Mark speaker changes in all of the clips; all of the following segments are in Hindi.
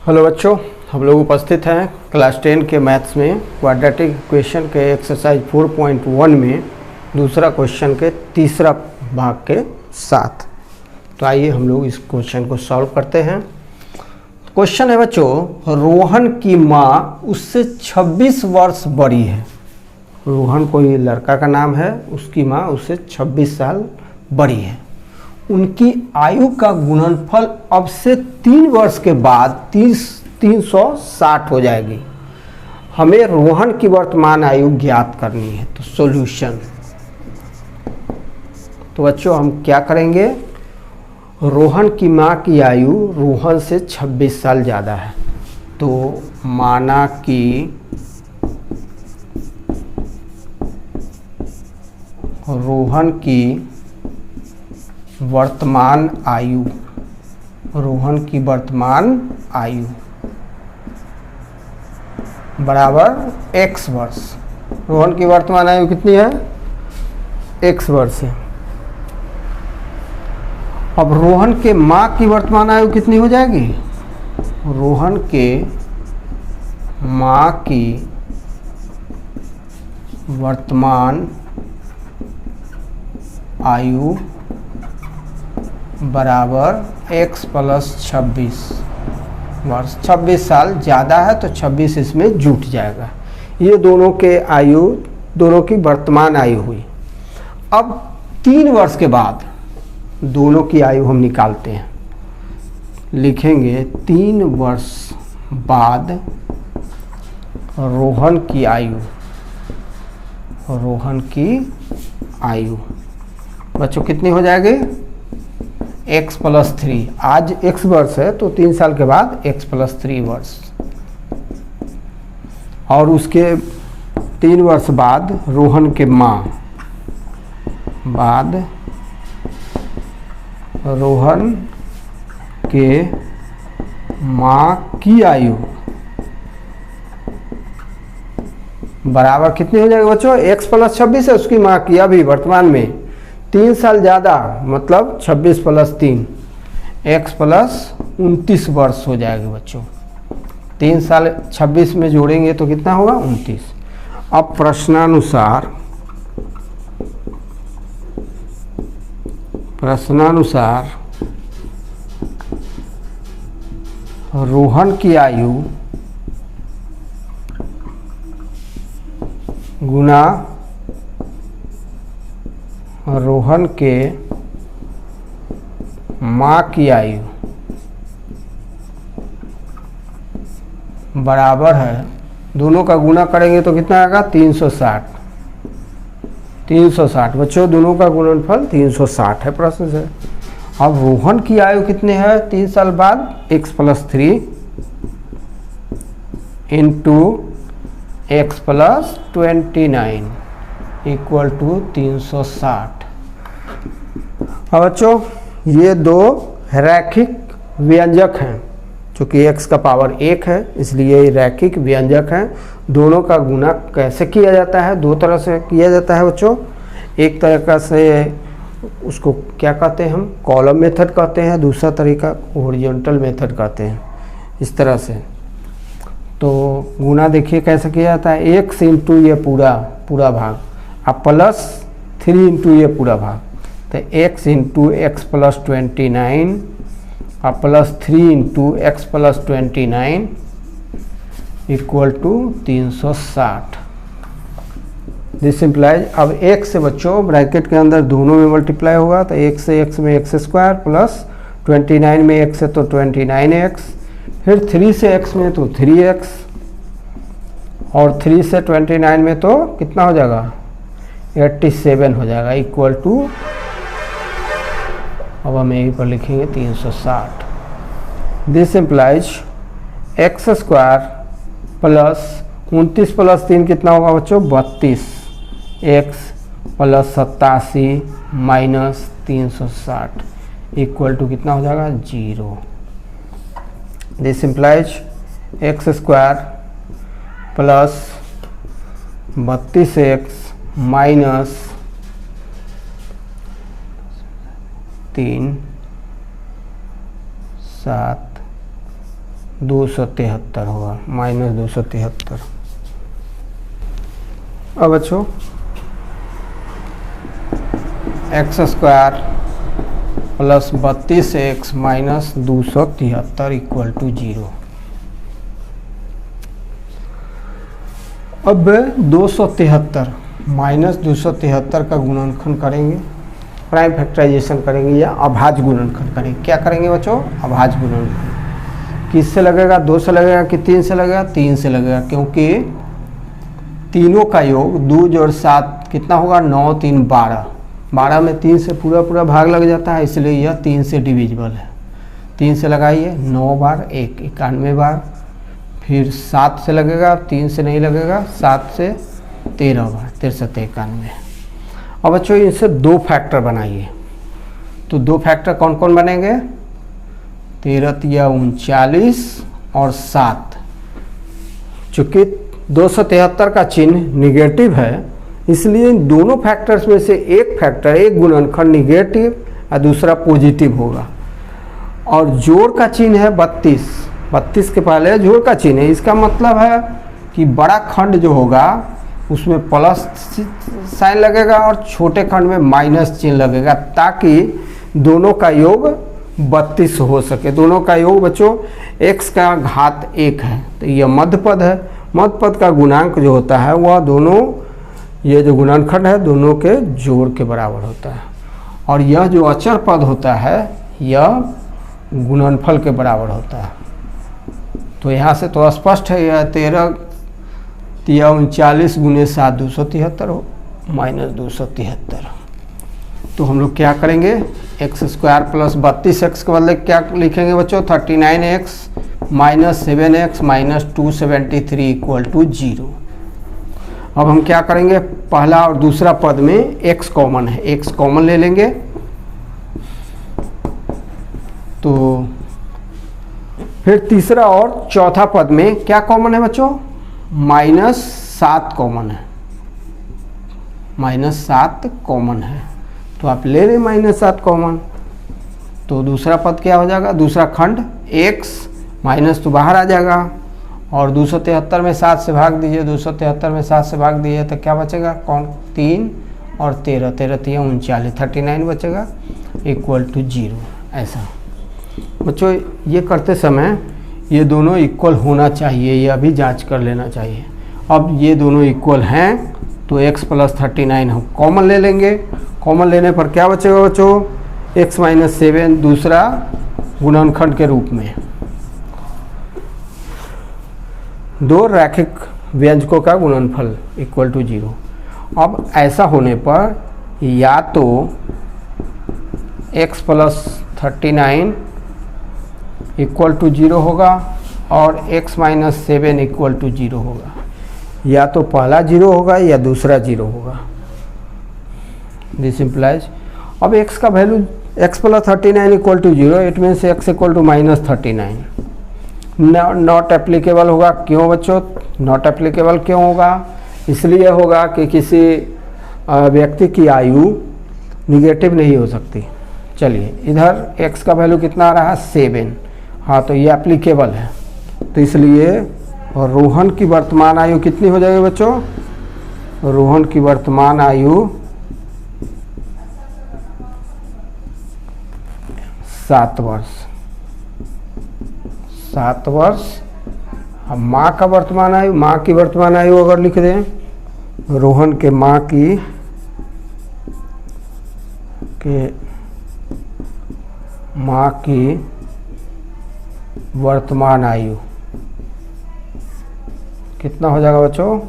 Speaker 1: हेलो बच्चों, हम लोग उपस्थित हैं क्लास 10 के मैथ्स में क्वाड्रेटिक इक्वेशन के एक्सरसाइज 4.1 में दूसरा क्वेश्चन के तीसरा भाग के साथ। तो आइए हम लोग इस क्वेश्चन को सॉल्व करते हैं। क्वेश्चन है बच्चों, रोहन की माँ उससे 26 वर्ष बड़ी है। रोहन कोई लड़का का नाम है, उसकी माँ उससे 26 साल बड़ी है। उनकी आयु का गुणनफल अब से 3 वर्ष के बाद 360 हो जाएगी। हमें रोहन की वर्तमान आयु ज्ञात करनी है। तो सॉल्यूशन, तो बच्चों हम क्या करेंगे, रोहन की माँ की आयु रोहन से 26 साल ज़्यादा है। तो माना कि रोहन की वर्तमान आयु बराबर x वर्ष। रोहन की वर्तमान आयु कितनी है? x वर्ष है। अब रोहन के माँ की वर्तमान आयु कितनी हो जाएगी? रोहन के माँ की वर्तमान आयु बराबर x प्लस 26 वर्ष। 26 साल ज़्यादा है तो 26 इसमें जुट जाएगा। ये दोनों के आयु, दोनों की वर्तमान आयु हुई। अब 3 वर्ष के बाद दोनों की आयु हम निकालते हैं। लिखेंगे 3 वर्ष बाद रोहन की आयु बच्चों कितनी हो जाएगी? x plus 3। आज x वर्ष है तो 3 साल के बाद x प्लस 3 वर्ष। और उसके 3 वर्ष बाद रोहन के माँ की आयु बराबर कितनी हो जाएगी बच्चों? x प्लस 26 है उसकी माँ की, अभी वर्तमान में 3 साल ज़्यादा, मतलब 26 प्लस 3 x प्लस 29 वर्ष हो जाएगी बच्चों। 3 साल 26 में जोड़ेंगे तो कितना होगा? 29। अब प्रश्नानुसार रोहन की आयु गुना रोहन के माँ की आयु बराबर है, दोनों का गुना करेंगे तो कितना आएगा? 360 बच्चों, दोनों का गुणनफल 360 है प्रश्न से। अब रोहन की आयु कितने है 3 साल बाद? x plus 3 into x plus 29 equal to 360। अब बच्चों ये दो रैखिक व्यंजक हैं, चूँकि x का पावर 1 है इसलिए ये रैखिक व्यंजक हैं। दोनों का गुणा कैसे किया जाता है? 2 तरह से किया जाता है बच्चों। एक तरीका से उसको क्या कहते हैं हम? कॉलम मेथड कहते हैं। दूसरा तरीका हॉरिजॉन्टल मेथड कहते हैं। इस तरह से तो गुणा देखिए कैसे किया जाता है। x इंटू ये पूरा भाग अब प्लस 3 इंटू ये पूरा भाग, तो x इंटू एक्स प्लस 29 अब plus 3 into x plus 29 equal to 360। This implies, अब x से बच्चों ब्रैकेट के अंदर दोनों में मल्टीप्लाई होगा तो x से x में x स्क्वायर प्लस 29 में x है तो 29x, फिर 3 से x में तो 3x और 3 से 29 में तो कितना हो जाएगा? 87 हो जाएगा इक्वल टू, अब हम यहीं पर लिखेंगे 360। This implies x square plus 29 plus 3 कितना होगा बच्चों? 32 x plus 87 minus 360 equal to कितना हो जाएगा? 0। This implies x square plus 32x minus 3 7 273 होगा, -273। अब बच्चों x² + 32x - 273 = 0। अब 273 - 273 का गुणनखंड करेंगे, प्राइम फैक्टराइजेशन करेंगे या अभाज्य गुणनखंड करेंगे। क्या करेंगे बच्चों? अभाज्य गुणनखंड। किससे लगेगा? 2 से लगेगा कि 3 से लगेगा? 3 से लगेगा, क्योंकि तीनों का योग 2 जोड़ 7 कितना होगा? 9 3 12। 12 में 3 से पूरा भाग लग जाता है, इसलिए यह 3 से डिविजिबल है। 3 से लगाइए 9 बार 1 91 बार। फिर 7 से लगेगा, 3 से नहीं लगेगा, 7 से 13 बार 63 91। अब बच्चों इनसे 2 फैक्टर बनाइए। तो 2 फैक्टर कौन कौन बनेंगे? 13 तिया 39 और 7। चूँकि 273 का चिन्ह निगेटिव है, इसलिए इन दोनों फैक्टर्स में से एक फैक्टर, एक गुणनखंड निगेटिव और दूसरा पॉजिटिव होगा। और जोड़ का चिन्ह है 32। 32 के पहले जोड़ का चिन्ह है। इसका मतलब है कि बड़ा खंड जो होगा उसमें प्लस साइन लगेगा और छोटे खंड में माइनस चिन्ह लगेगा, ताकि दोनों का योग 32 हो सके। दोनों का योग बच्चों x का घात 1 है, तो यह मध्य पद है। मध्य पद का गुणांक जो होता है वह दोनों, ये जो गुणनखंड है दोनों के जोड़ के बराबर होता है। और यह जो अचर पद होता है यह गुणनफल के बराबर होता है। तो यहाँ से तो स्पष्ट है, यह 13 तिया 39 × 7 273 हो -273। तो हम लोग क्या करेंगे? x² + 32x के बदले क्या लिखेंगे बच्चों? 39x - 7x - 273 = 0। अब हम क्या करेंगे? पहला और दूसरा पद में x कॉमन है, x कॉमन ले लेंगे। तो फिर तीसरा और चौथा पद में क्या कॉमन है बच्चों? -7 कॉमन है, -7 कॉमन है। तो आप ले लें -7 कॉमन। तो दूसरा पद क्या हो जाएगा? दूसरा खंड x माइनस तो बाहर आ जाएगा, और 273 में 7 से भाग दीजिए, 273 में 7 से भाग दीजिए तो क्या बचेगा? कौन? 3 और 13, 13 तिया 39, 39 बचेगा = 0। ऐसा बच्चों ये करते समय ये दोनों इक्वल होना चाहिए, यह भी जांच कर लेना चाहिए। अब ये दोनों इक्वल हैं तो x + 39 हम कॉमन ले लेंगे। कॉमन लेने पर क्या बचेगा बच्चों? x - 7 दूसरा गुणनखंड के रूप में। 2 रैखिक व्यंजकों का गुणनफल = 0। अब ऐसा होने पर या तो x + 39 = 0 होगा और x - 7 = 0 होगा। या तो पहला 0 होगा या दूसरा 0 होगा। दिस इम्प्लाइज अब x का value x + 39 = 0, it means x = -39। Not applicable होगा। क्यों बच्चों नॉट एप्लीकेबल क्यों होगा? इसलिए होगा कि किसी व्यक्ति की आयु निगेटिव नहीं हो सकती। चलिए इधर x का वैल्यू कितना आ रहा है? 7। हाँ तो ये एप्लीकेबल है। तो इसलिए रोहन की वर्तमान आयु कितनी हो जाएगी बच्चों? रोहन की वर्तमान आयु 7 वर्ष। 7 वर्ष। अब माँ का वर्तमान आयु, माँ की वर्तमान आयु अगर लिख दें, रोहन के माँ की वर्तमान आयु कितना हो जाएगा बच्चों?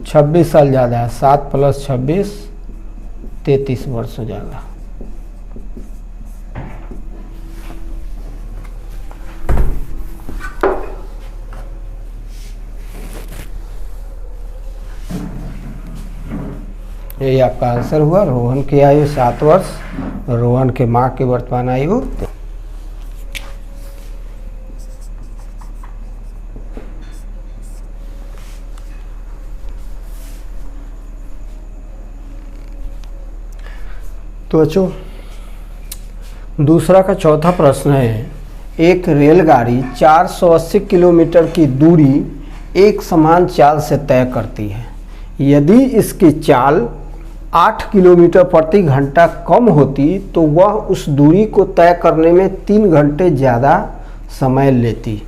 Speaker 1: 26 साल ज़्यादा है। 7 + 26 33 वर्ष हो जाएगा। यही आपका आंसर हुआ। रोहन की आयु 7 वर्ष, रोहन के माँ की वर्तमान आयु। तो बच्चों दूसरा का चौथा प्रश्न है एक रेलगाड़ी 480 किलोमीटर की दूरी एक समान चाल से तय करती है। यदि इसकी चाल 8 किलोमीटर प्रति घंटा कम होती तो वह उस दूरी को तय करने में 3 घंटे ज़्यादा समय लेती।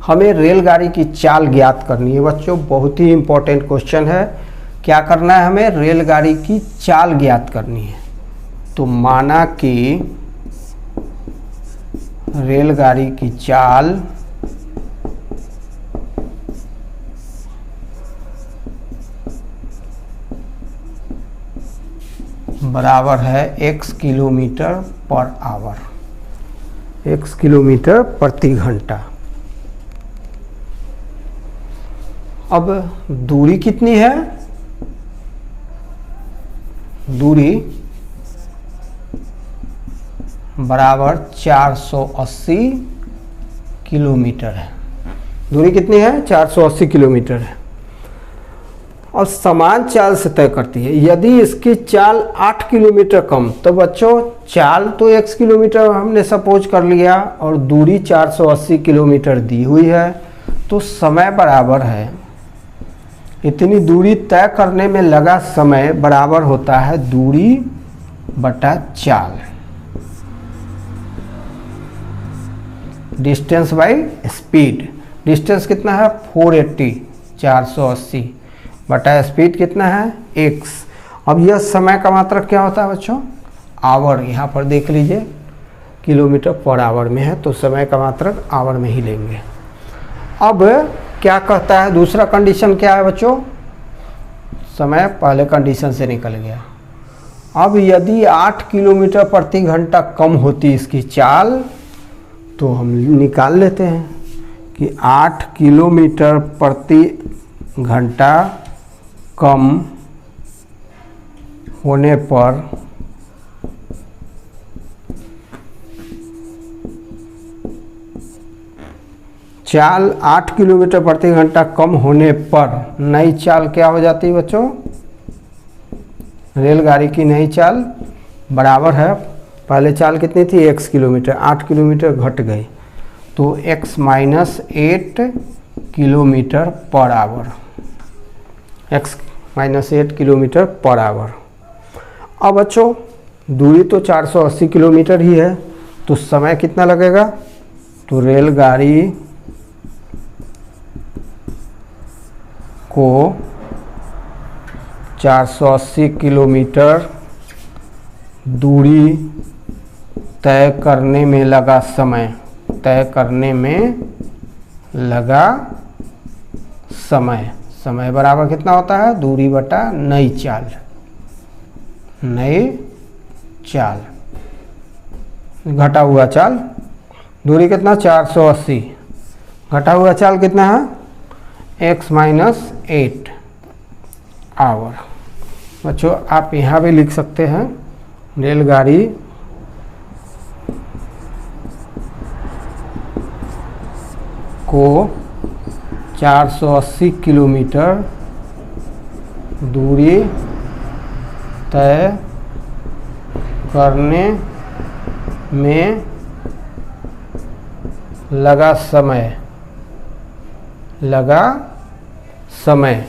Speaker 1: हमें रेलगाड़ी की चाल ज्ञात करनी है बच्चों, बहुत ही इम्पोर्टेंट क्वेश्चन है। क्या करना है हमें? रेलगाड़ी की चाल ज्ञात करनी है। तो माना कि रेलगाड़ी की चाल बराबर है x kilometre per hour, x kilometre प्रति घंटा। अब दूरी कितनी है? दूरी बराबर 480 किलोमीटर है। दूरी कितनी है? 480 किलोमीटर है और समान चाल से तय करती है। यदि इसकी चाल 8 किलोमीटर कम, तो बच्चों चाल तो x किलोमीटर हमने सपोज कर लिया और दूरी 480 किलोमीटर दी हुई है, तो समय बराबर है, इतनी दूरी तय करने में लगा समय बराबर होता है दूरी बटा चाल, डिस्टेंस बाई स्पीड। डिस्टेंस कितना है? 480, 480 बटा स्पीड कितना है? x। अब यह समय का मात्रक क्या होता है बच्चों? आवर। यहाँ पर देख लीजिए किलोमीटर पर आवर में है, तो समय का मात्रक आवर में ही लेंगे। अब क्या कहता है? दूसरा कंडीशन क्या है बच्चों? समय पहले कंडीशन से निकल गया। अब यदि 8 किलोमीटर प्रति घंटा कम होती इसकी चाल, तो हम निकाल लेते हैं कि 8 किलोमीटर प्रति घंटा कम होने पर चाल 8 किलोमीटर प्रति घंटा कम होने पर नई चाल क्या हो जाती है बच्चों? रेलगाड़ी की नई चाल बराबर है, पहले चाल कितनी थी? x किलोमीटर, 8 किलोमीटर घट गई, तो x minus 8 kilometre per hour, x minus 8 kilometre per hour. अब बच्चों दूरी तो 480 किलोमीटर ही है, तो समय कितना लगेगा? तो रेलगाड़ी को 480 किलोमीटर दूरी तय करने में लगा समय, तय करने में लगा समय, समय बराबर कितना होता है? दूरी बटा नई चाल, नई चाल घटा हुआ चाल। दूरी कितना? 480, घटा हुआ चाल कितना है? x minus 8 hour. बच्चों आप यहाँ भी लिख सकते हैं, रेलगाड़ी को 480 किलोमीटर दूरी तय करने में लगा समय, लगा समय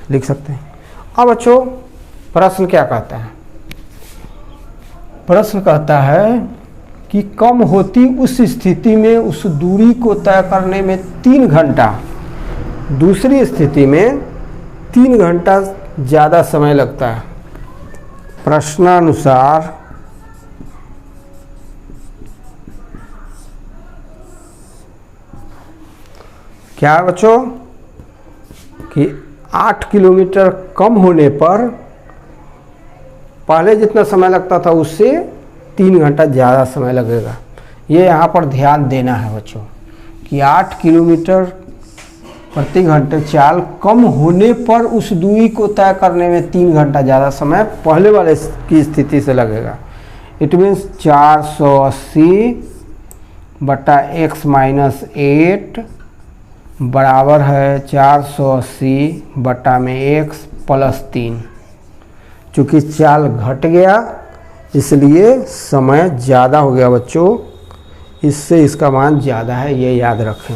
Speaker 1: लिख सकते हैं। अब बच्चों प्रश्न क्या कहता है? प्रश्न कहता है कि कम होती उस स्थिति में उस दूरी को तय करने में 3 घंटा, दूसरी स्थिति में 3 घंटा ज़्यादा समय लगता है। प्रश्नानुसार क्या है बच्चों कि 8 किलोमीटर कम होने पर पहले जितना समय लगता था उससे 3 घंटा ज़्यादा समय लगेगा। ये यहाँ पर ध्यान देना है बच्चों कि 8 किलोमीटर प्रति घंटे चाल कम होने पर उस दूरी को तय करने में 3 घंटा ज़्यादा समय पहले वाले की स्थिति से लगेगा। इट मीन्स 480 बटा x माइनस 8 बराबर है 480 बटा में x प्लस 3। चूँकि चाल घट गया इसलिए समय ज़्यादा हो गया बच्चों, इससे इसका मान ज़्यादा है, ये याद रखें,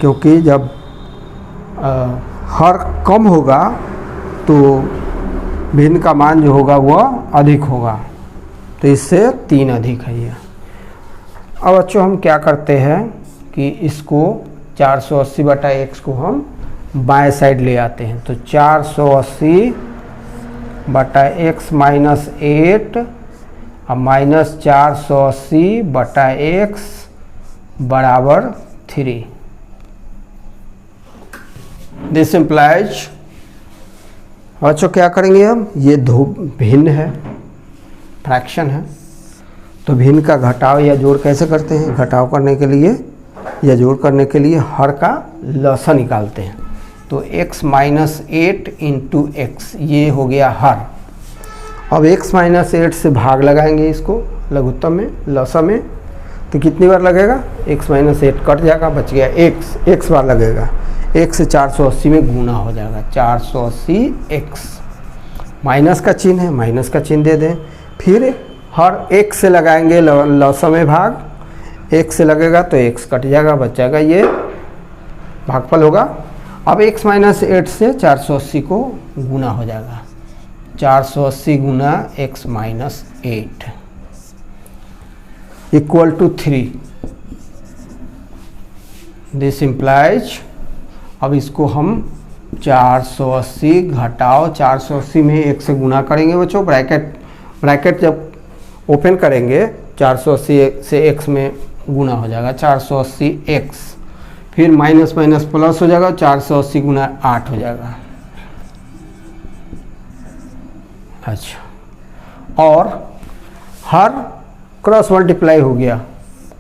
Speaker 1: क्योंकि जब हर कम होगा तो भिन्न का मान जो होगा वह अधिक होगा, तो इससे 3 अधिक है ये। अब बच्चों हम क्या करते हैं कि इसको 480 बटा x को हम बाएं साइड ले आते हैं, तो 480 बटा x माइनस 8 और माइनस 480 बटा x बराबर 3। दिस इम्प्लाइज, बच्चों क्या करेंगे हम, ये दो भिन्न है, फ्रैक्शन है, तो भिन्न का घटाव या जोड़ कैसे करते हैं, घटाव करने के लिए या जोड़ करने के लिए हर का लसा निकालते हैं। तो x माइनस 8 इंटू एक्स, ये हो गया हर। अब x माइनस 8 से भाग लगाएंगे इसको लघुत्तम में, लसा में, तो कितनी बार लगेगा, x माइनस 8 कट जाएगा, बच गया x बार लगेगा, x से 480 में गुना हो जाएगा, 480x, माइनस का चिन्ह है, माइनस का चिन्ह दे दें, फिर हर x से लगाएंगे लसा में भाग, x से लगेगा तो x कट जाएगा, बच जाएगा, ये भागफल होगा। अब x माइनस 8 से 480 को गुना हो जाएगा, 480 गुना x minus 8 equal to 3। This implies, अब इसको हम 480 घटाओ 480 में 1 से गुना करेंगे बच्चों, ब्रैकेट जब ओपन करेंगे 480 से x में गुना हो जाएगा, 480x, फिर माइनस माइनस प्लस हो जाएगा, 480 गुना 8 हो जाएगा। अच्छा, और हर क्रॉस मल्टीप्लाई हो गया,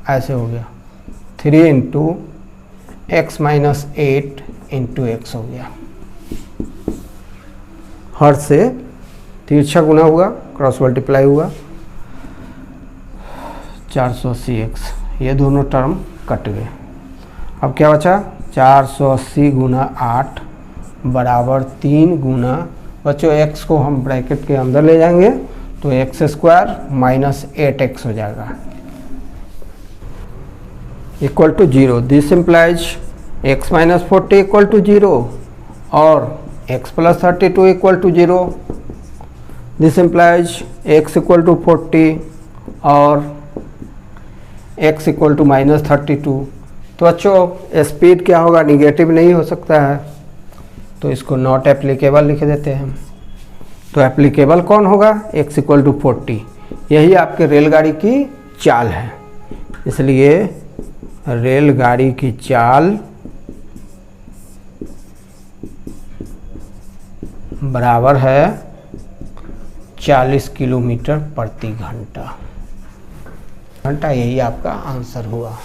Speaker 1: ऐसे हो गया, 3 into x minus 8 into x हो गया, हर से तिरछा गुना हुआ, क्रॉस मल्टीप्लाई हुआ, 480x, ये दोनों टर्म कट गए। अब क्या बचा, 480 गुना 8 बराबर 3 गुना, बच्चों x को हम ब्रैकेट के अंदर ले जाएंगे तो एक्स स्क्वायर माइनस 8x हो जाएगा, equal to 0। This implies x minus 40 equal to 0 और x plus 32 equal to 0। This implies x equal to 40 और x इक्वल टू माइनस 32। तो बच्चों स्पीड क्या होगा, निगेटिव नहीं हो सकता है, तो इसको नॉट एप्लीकेबल लिख देते हैं। तो एप्लीकेबल कौन होगा, x इक्वल टू 40, यही आपके रेलगाड़ी की चाल है, इसलिए रेलगाड़ी की चाल बराबर है 40 किलोमीटर प्रति घंटा, यही आपका आंसर हुआ।